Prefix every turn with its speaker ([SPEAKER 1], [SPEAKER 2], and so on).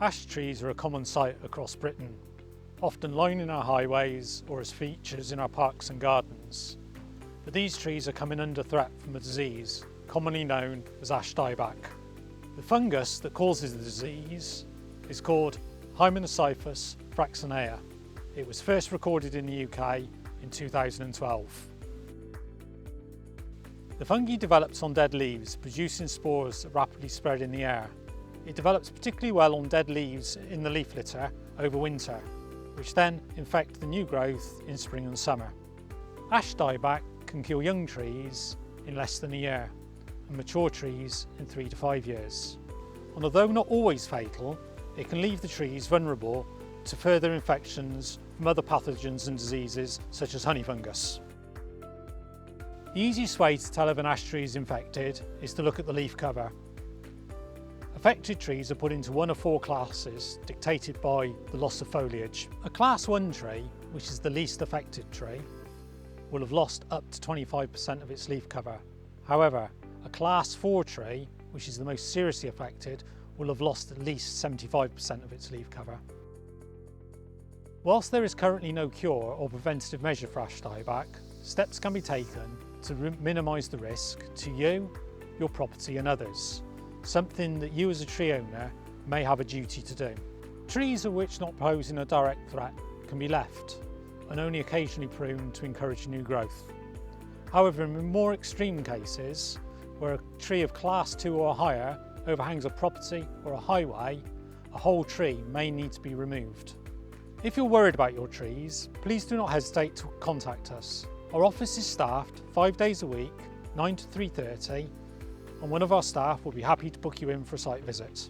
[SPEAKER 1] Ash trees are a common sight across Britain, often lining our highways or as features in our parks and gardens. But these trees are coming under threat from a disease commonly known as Ash Dieback. The fungus that causes the disease is called Hymenopsyphus fraxinea. It was first recorded in the UK in 2012. The fungi develops on dead leaves, producing spores that rapidly spread in the air. It develops particularly well on dead leaves in the leaf litter over winter, which then infect the new growth in spring and summer. Ash dieback can kill young trees in less than a year and mature trees in 3 to 5 years. And although not always fatal, it can leave the trees vulnerable to further infections from other pathogens and diseases such as honey fungus. The easiest way to tell if an ash tree is infected is to look at the leaf cover. Affected trees are put into one of 4 classes dictated by the loss of foliage. A Class 1 tree, which is the least affected tree, will have lost up to 25% of its leaf cover. However, a Class 4 tree, which is the most seriously affected, will have lost at least 75% of its leaf cover. Whilst there is currently no cure or preventative measure for ash dieback, steps can be taken to minimise the risk to you, your property and others, something that you as a tree owner may have a duty to do. Trees of which not posing a direct threat can be left and only occasionally pruned to encourage new growth. However, in more extreme cases, where a tree of Class 2 or higher overhangs a property or a highway, a whole tree may need to be removed. If you're worried about your trees, please do not hesitate to contact us. Our office is staffed 5 days a week, 9 to 3:30, and one of our staff will be happy to book you in for a site visit.